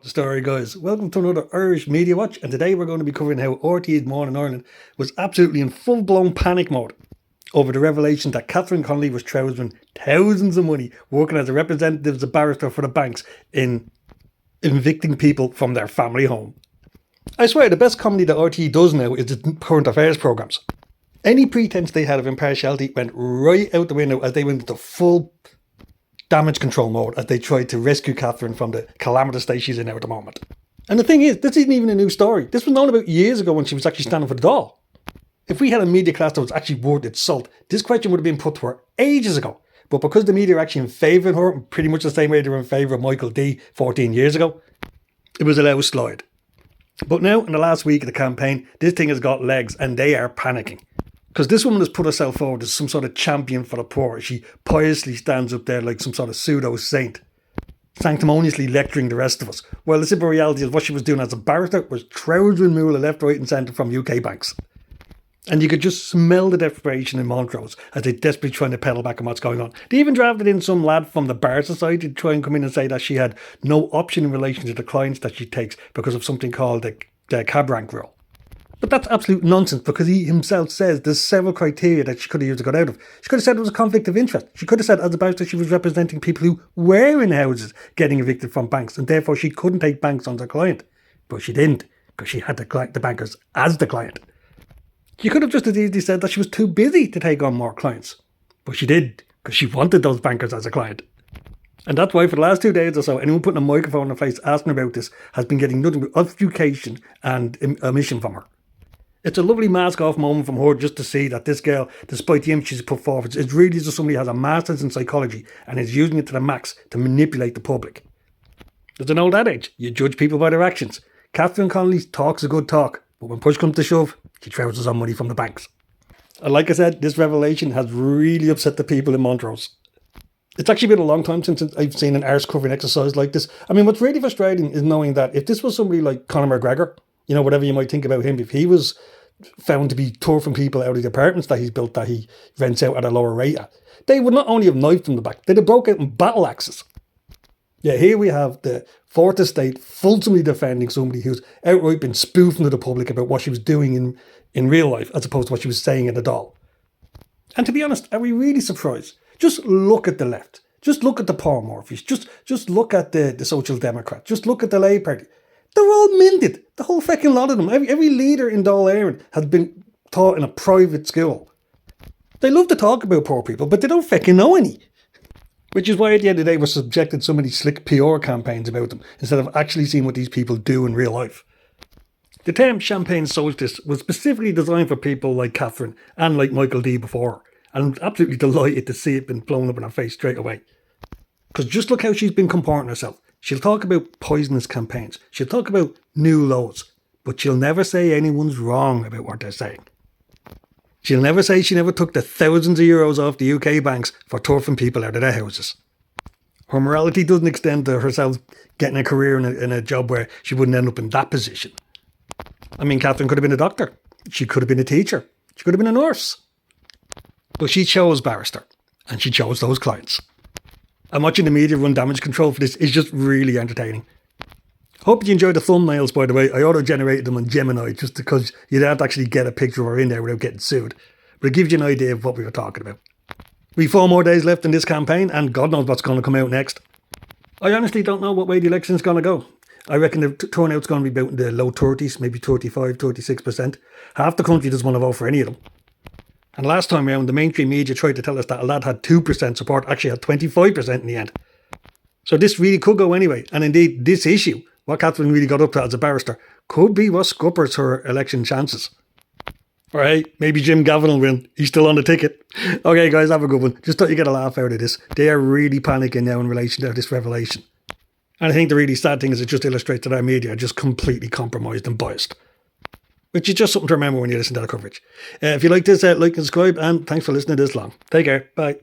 What's the story, guys? Welcome to another Irish Media Watch, and today we're going to be covering how RTÉ's Morning Ireland was absolutely in full-blown panic mode over the revelation that Catherine Connolly was trousering thousands of money working as a representative as a barrister for the banks in evicting people from their family home. I swear, the best comedy that RTÉ does now is the current affairs programmes. Any pretense they had of impartiality went right out the window as they went into full damage control mode as they tried to rescue Catherine from the calamitous state she's in now at the moment. And the thing is, this isn't even a new story. This was known about years ago when she was actually standing for the Dáil. If we had a media class that was actually worth its salt, this question would have been put to her ages ago. But because the media are actually in favour of her, pretty much the same way they were in favour of Michael D 14 years ago, it was allowed to slide. But now, in the last week of the campaign, this thing has got legs and they are panicking. Because this woman has put herself forward as some sort of champion for the poor. She piously stands up there like some sort of pseudo-saint, sanctimoniously lecturing the rest of us. Well, the simple reality is what she was doing as a barrister was trousering moolah left, right and centre from UK banks. And you could just smell the desperation in Montrose as they desperately trying to pedal back on what's going on. They even drafted in some lad from the Bar Society to try and come in and say that she had no option in relation to the clients that she takes because of something called the cab rank rule. But that's absolute nonsense because he himself says there's several criteria that she could have used to get out of. She could have said it was a conflict of interest. She could have said as a barrister she was representing people who were in houses getting evicted from banks and therefore she couldn't take banks on their client. But she didn't because she had the bankers as the client. She could have just as easily said that she was too busy to take on more clients. But she did because she wanted those bankers as a client. And that's why for the last 2 days or so, anyone putting a microphone in her face asking about this has been getting nothing but obfuscation and omission from her. It's a lovely mask-off moment from her just to see that this girl, despite the image she's put forward, is really just somebody who has a master's in psychology and is using it to the max to manipulate the public. There's an old adage, you judge people by their actions. Catherine Connolly talks a good talk, but when push comes to shove, she trousers on money from the banks. And like I said, this revelation has really upset the people in Montrose. It's actually been a long time since I've seen an arse covering exercise like this. I mean, what's really frustrating is knowing that if this was somebody like Conor McGregor, you know, whatever you might think about him, if he was found to be turfing people out of the apartments that he's built that he rents out at a lower rate at, they would not only have knifed him in the back, they'd have broke out in battle axes. Yeah, here we have the Fourth Estate fulsomely defending somebody who's outright been spoofing to the public about what she was doing in real life as opposed to what she was saying in the Dáil. And to be honest, are we really surprised? Just look at the left. Just look at the Paul Murphys. Just look at the Social Democrats. Just look at the Labour Party. They're all minted. The whole fucking lot of them. Every leader in Dail Eireann has been taught in a private school. They love to talk about poor people, but they don't fucking know any. Which is why at the end of the day we're subjected so many slick PR campaigns about them instead of actually seeing what these people do in real life. The term champagne socialist was specifically designed for people like Catherine and like Michael D before her. And I'm absolutely delighted to see it been blown up in her face straight away. Because just look how she's been comporting herself. She'll talk about poisonous campaigns. She'll talk about new laws. But she'll never say anyone's wrong about what they're saying. She'll never say she never took the thousands of euros off the UK banks for turfing people out of their houses. Her morality doesn't extend to herself getting a career in a job where she wouldn't end up in that position. I mean, Catherine could have been a doctor. She could have been a teacher. She could have been a nurse. But she chose barrister. And she chose those clients. And watching the media run damage control for this is just really entertaining. Hope you enjoyed the thumbnails, by the way. I auto-generated them on Gemini just because you don't have to actually get a picture of her in there without getting sued. But it gives you an idea of what we were talking about. We've 4 more days left in this campaign and God knows what's going to come out next. I honestly don't know what way the election's going to go. I reckon the turnout's going to be about in the low 30s, maybe 35, 36%. Half the country doesn't want to vote for any of them. And last time around, the mainstream media tried to tell us that a lad had 2% support, actually had 25% in the end. So this really could go anyway. And indeed, this issue, what Catherine really got up to as a barrister, could be what scuppers her election chances. Alright, maybe Jim Gavin will win. He's still on the ticket. Okay guys, have a good one. Just thought you get a laugh out of this. They are really panicking now in relation to this revelation. And I think the really sad thing is it just illustrates that our media are just completely compromised and biased. Which is just something to remember when you listen to the coverage. If you like this, like and subscribe, and thanks for listening this long. Take care. Bye.